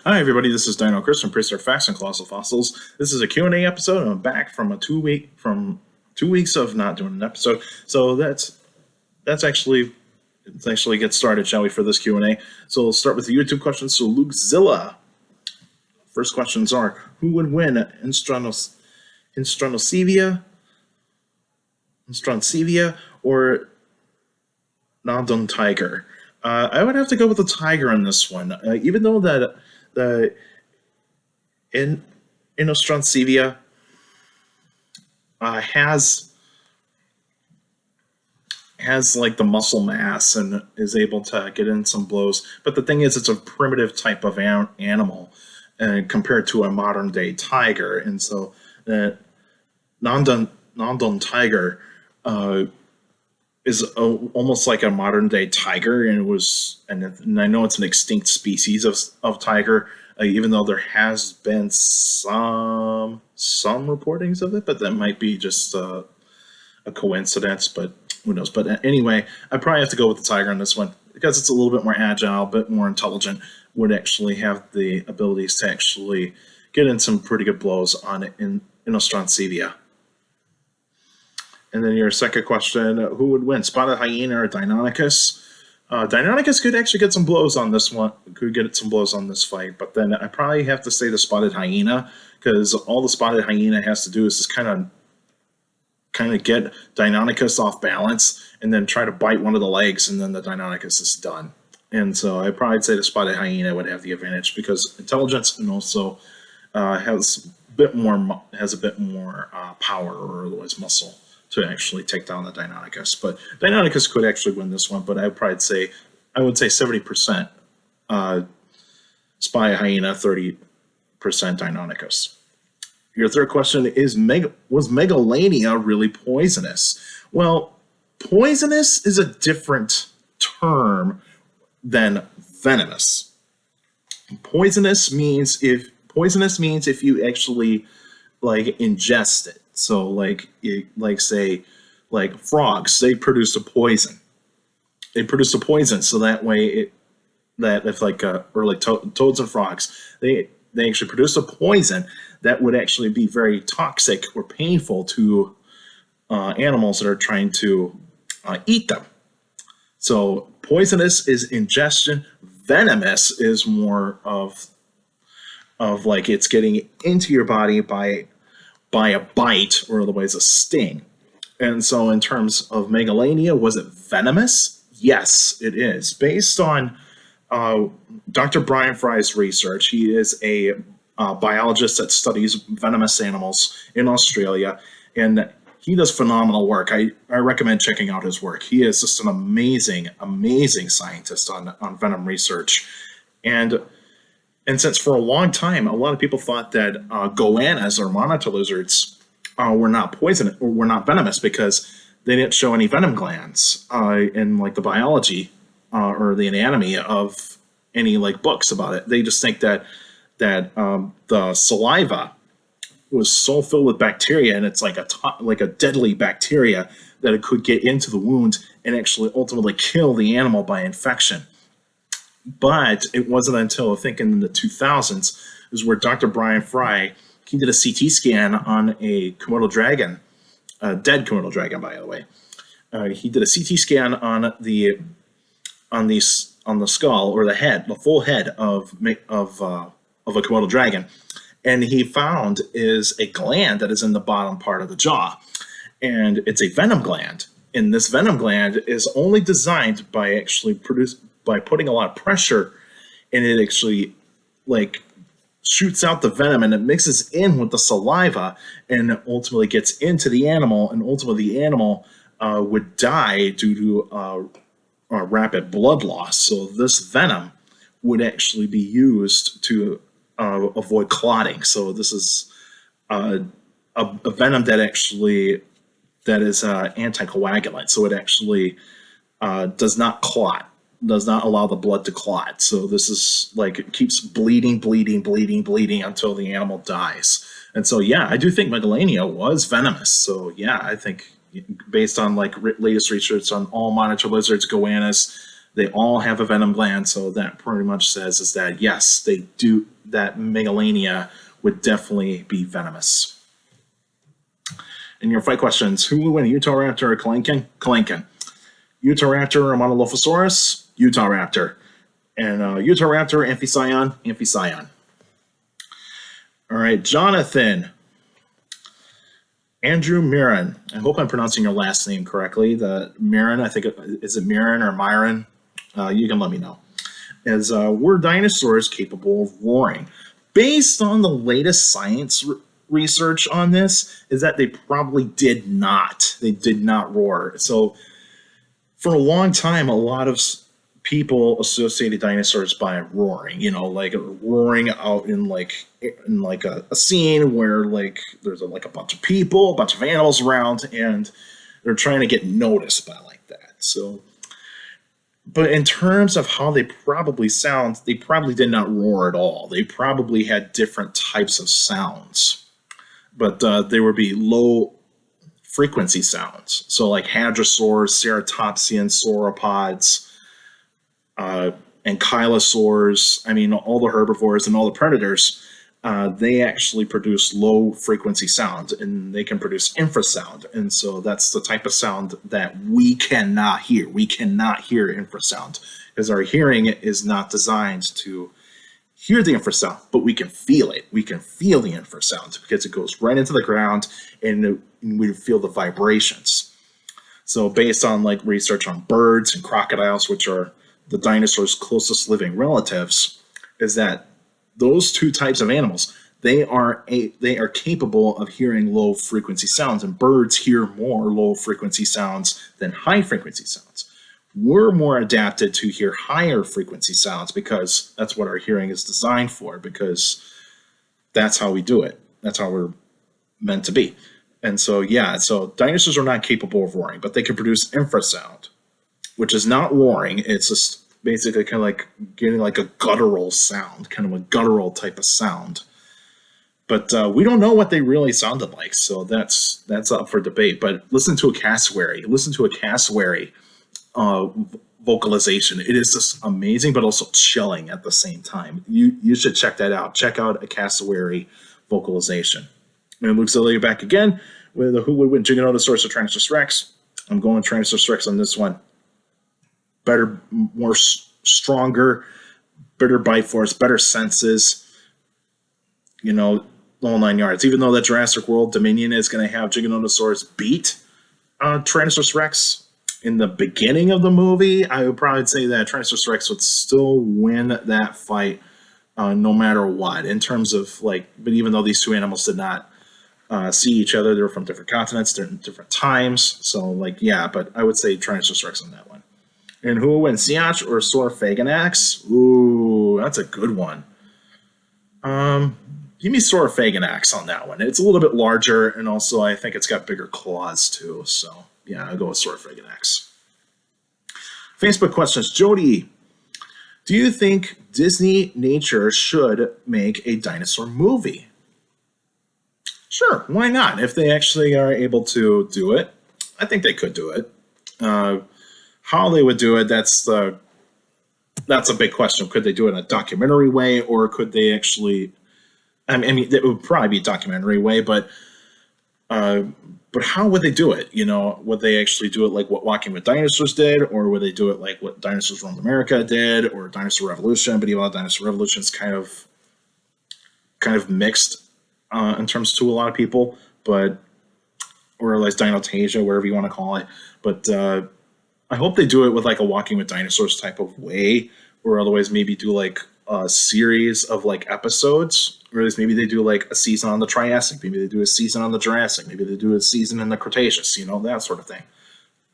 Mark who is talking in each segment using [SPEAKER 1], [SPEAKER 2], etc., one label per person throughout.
[SPEAKER 1] Hi everybody, this is Dino Chris from Prehistoric Facts and Colossal Fossils. This is a Q&A episode, and I'm back from 2 weeks of not doing an episode. So let's actually get started, shall we, for this Q&A. So we'll start with the YouTube questions. So Lukezilla. First questions are, who would win Instronosevia or Nodon Tiger? I would have to go with the tiger on this one, even though that the Instronosevia has like the muscle mass and is able to get in some blows. But the thing is, it's a primitive type of animal compared to a modern day tiger, and so the Nodon tiger is almost like a modern day tiger, and and I know it's an extinct species of tiger, even though there has been some reportings of it, but that might be just a coincidence, but who knows. But anyway, I probably have to go with the tiger on this one because it's a little bit more agile, a bit more intelligent, would actually have the abilities to actually get in some pretty good blows on it in Instronosevia. And then your second question, who would win, spotted hyena or Deinonychus? Deinonychus could actually get some blows on this one, could get some blows on this fight, but then I probably have to say the spotted hyena, because all the spotted hyena has to do is just kind of get Deinonychus off balance and then try to bite one of the legs, and then the Deinonychus is done. And so I'd probably say the spotted hyena would have the advantage because intelligence, and also has a bit more power, or otherwise muscle, to actually take down the Deinonychus. But Deinonychus could actually win this one, but I would say 70% spotted hyena, 30% Deinonychus. Your third question is, was Megalania really poisonous? Well, poisonous is a different term than venomous. Poisonous means if you actually ingest it. So say frogs, they produce a poison. So that way toads and frogs, they actually produce a poison that would actually be very toxic or painful to animals that are trying to eat them. So poisonous is ingestion. Venomous is more of it's getting into your body by a bite, or otherwise a sting. And so in terms of Megalania, was it venomous? Yes, it is. Based on Dr. Brian Fry's research, he is a biologist that studies venomous animals in Australia, and he does phenomenal work. I recommend checking out his work. He is just an amazing scientist on venom research. And since for a long time, a lot of people thought that goannas, or monitor lizards, were not poisonous or were not venomous because they didn't show any venom glands in the biology or the anatomy of any books about it. They just think that the saliva was so filled with bacteria, and it's like a deadly bacteria, that it could get into the wound and actually ultimately kill the animal by infection. But it wasn't until, I think, in the 2000s is where Dr. Brian Fry, he did a CT scan on a Komodo dragon, a dead Komodo dragon, by the way. He did a CT scan on the skull, or the head, the full head of a Komodo dragon, and he found is a gland that is in the bottom part of the jaw, and it's a venom gland. And this venom gland is only designed by putting a lot of pressure, and it actually shoots out the venom, and it mixes in with the saliva and ultimately gets into the animal, and ultimately the animal would die due to rapid blood loss. So this venom would actually be used to avoid clotting. So this is a venom that is anticoagulant. So it actually does not clot, does not allow the blood to clot. So this is it keeps bleeding until the animal dies. And so, yeah, I do think Megalania was venomous. So, yeah, I think based on latest research on all monitor lizards, goannas, They all have a venom gland, so that pretty much says is that yes, they do. That Megalania would definitely be venomous. And your fight questions: who would win, Utahraptor or Kalenkin? Kalenkin. Utahraptor or Monolophosaurus? Utahraptor. And Utahraptor, Amphision, Amphision. All right, Jonathan. Andrew Mirren. I hope I'm pronouncing your last name correctly. The Mirren, I think, is it Mirren or Myron? You can let me know. Were dinosaurs capable of roaring? Based on the latest science research on this, is that they probably did not. They did not roar. So for a long time, a lot of people associated dinosaurs by roaring, like roaring out in a scene where like there's a bunch of people, a bunch of animals around, and they're trying to get noticed by like that. So, but in terms of how they probably sound, they probably did not roar at all. They probably had different types of sounds, but they would be low frequency sounds. So like hadrosaurs, ceratopsian sauropods, ankylosaurs, all the herbivores and all the predators, they actually produce low frequency sound, and they can produce infrasound. And so that's the type of sound that we cannot hear. We cannot hear infrasound because our hearing is not designed to hear the infrasound, but we can feel it. We can feel the infrasound because it goes right into the ground and we feel the vibrations. So based on like research on birds and crocodiles, which are the dinosaurs' closest living relatives, is that those two types of animals, they are capable of hearing low frequency sounds, and birds hear more low frequency sounds than high frequency sounds. We're more adapted to hear higher frequency sounds because that's what our hearing is designed for, because that's how we do it. That's how we're meant to be. And so, so dinosaurs are not capable of roaring, but they can produce infrasound, which is not roaring. It's just basically kind of like getting like a guttural sound, kind of a guttural type of sound. But we don't know what they really sounded like, so that's up for debate. But listen to a cassowary. Listen to a cassowary vocalization. It is just amazing, but also chilling at the same time. You should check that out. Check out a cassowary vocalization. And Luke Zilliga back again with who would win, Giganotosaurus or Tyrannosaurus Rex. I'm going Tyrannosaurus Rex on this one. Better, more stronger, better bite force, better senses, the whole 9 yards. Even though that Jurassic World Dominion is going to have Giganotosaurus beat Tyrannosaurus Rex in the beginning of the movie, I would probably say that Tyrannosaurus Rex would still win that fight no matter what, in terms of but even though these two animals did not see each other, they were from different continents, different times. So but I would say Tyrannosaurus Rex on that one. And who will win, Siach or Saurophaganax? Ooh, that's a good one. Give me Saurophaganax on that one. It's a little bit larger, and also I think it's got bigger claws too. So I'll go with Saurophaganax. Facebook questions. Jody, do you think Disney Nature should make a dinosaur movie? Sure, why not? If they actually are able to do it, I think they could do it. How they would do it, that's a big question. Could they do it in a documentary way, or could they actually? It would probably be a documentary way, but how would they do it? Would they actually do it like what Walking with Dinosaurs did, or would they do it like what Dinosaurs Roamed America did, or Dinosaur Revolution? But even Dinosaur Revolution is kind of mixed in terms to a lot of people, or like Dinotasia, whatever you want to call it. But I hope they do it with like a Walking with Dinosaurs type of way, or otherwise maybe do like a series of like episodes, or at least maybe they do like a season on the Triassic, maybe they do a season on the Jurassic, maybe they do a season in the Cretaceous, that sort of thing.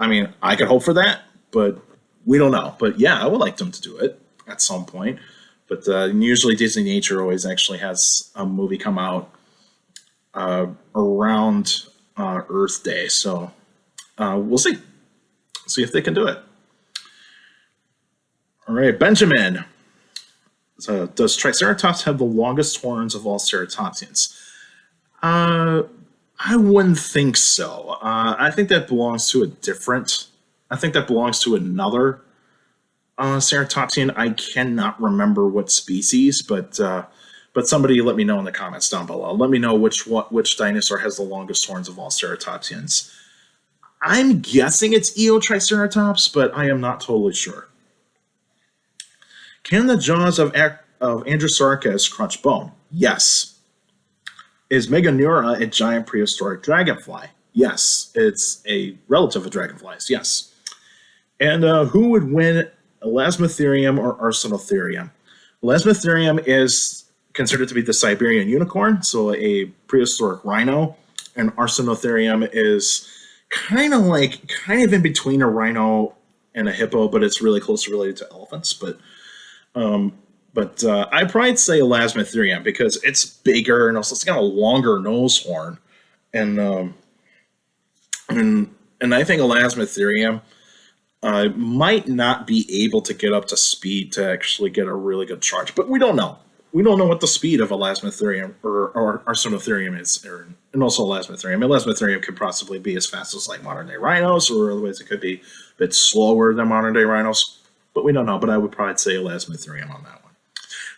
[SPEAKER 1] I could hope for that, but we don't know. But I would like them to do it at some point. But usually Disney Nature always actually has a movie come out around Earth Day, so we'll see. See if they can do it. All right, Benjamin. So, does Triceratops have the longest horns of all ceratopsians? I wouldn't think so. I think that belongs to another ceratopsian. I cannot remember what species, but somebody let me know in the comments down below. Let me know which dinosaur has the longest horns of all ceratopsians. I'm guessing it's Triceratops, but I am not totally sure. Can the jaws of Andrewsarchus crunch bone? Yes. Is Meganeura a giant prehistoric dragonfly? Yes. It's a relative of dragonflies. Yes. And who would win, Elasmotherium or Arsinotherium? Elasmotherium is considered to be the Siberian unicorn, so a prehistoric rhino, and Arsinotherium is kind of in between a rhino and a hippo, but it's really closely related to elephants. But I'd probably say Elasmotherium because it's bigger and also it's got a longer nose horn, and I think Elasmotherium might not be able to get up to speed to actually get a really good charge, but we don't know. We don't know what the speed of Elasmotherium or Arsinotherium is, and also Elasmotherium. Elasmotherium could possibly be as fast as like modern day rhinos, or otherwise it could be a bit slower than modern day rhinos. But we don't know. But I would probably say Elasmotherium on that one.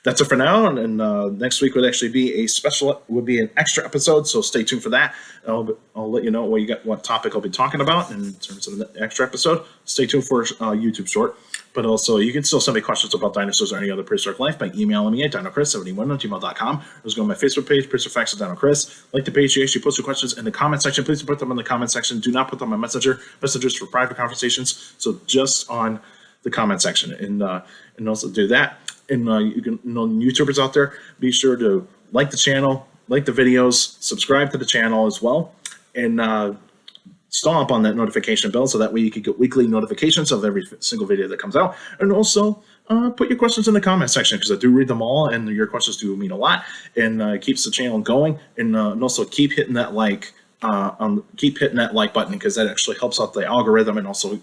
[SPEAKER 1] That's it for now, and next week would actually be an extra episode. So stay tuned for that. I'll let you know what topic I'll be talking about in terms of the extra episode. Stay tuned for YouTube short. But also, you can still send me questions about dinosaurs or any other prehistoric life by emailing me at dinochris71@gmail.com, or just go to my Facebook page, Prehistoric Facts with Dino Chris. Like the page, you actually post your questions in the comment section. Please put them in the comment section. Do not put them on messengers for private conversations. So just on the comment section, and also do that. And you can YouTubers out there, be sure to like the channel, like the videos, subscribe to the channel as well, and stomp on that notification bell so that way you can get weekly notifications of every single video that comes out. And also put your questions in the comment section because I do read them all, and your questions do mean a lot, and keeps the channel going. And also keep hitting that like button because that actually helps out the algorithm, and also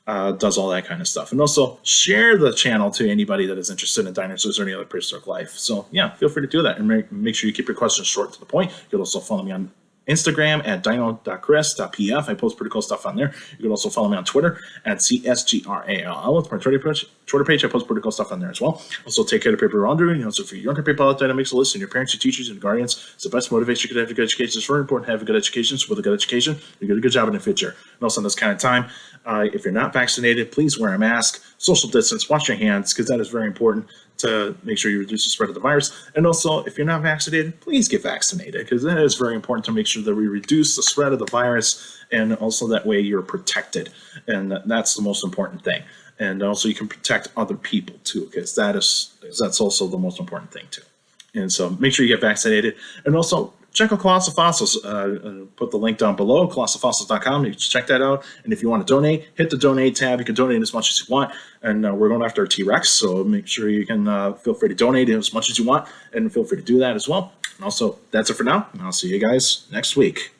[SPEAKER 1] does all that kind of stuff. And also share the channel to anybody that is interested in dinosaurs or any other prehistoric life. So yeah, feel free to do that, and make sure you keep your questions short to the point. You can also follow me on Instagram at dino.chris.pf. I post pretty cool stuff on there. You can also follow me on Twitter at CSGRALL. It's my Twitter page. I post pretty cool stuff on there as well. Also, take care of people around you. So for younger people out there that makes a list, and your parents, your teachers, and guardians, it's the best motivation you could have a good education. It's very important to have a good education. So with a good education, you get a good job in the future. And also in this kind of time, if you're not vaccinated, please wear a mask, social distance, wash your hands, because that is very important to make sure you reduce the spread of the virus. And also, if you're not vaccinated, please get vaccinated, because that is very important to make sure that we reduce the spread of the virus, and also that way you're protected. And that's the most important thing. And also you can protect other people too, because that's also the most important thing too. And so make sure you get vaccinated. And also check out Colossal Fossils. Put the link down below, colossalfossils.com. You can check that out. And if you want to donate, hit the donate tab. You can donate as much as you want. And we're going after a T-Rex, so make sure you can feel free to donate as much as you want, and feel free to do that as well. And also, that's it for now. And I'll see you guys next week.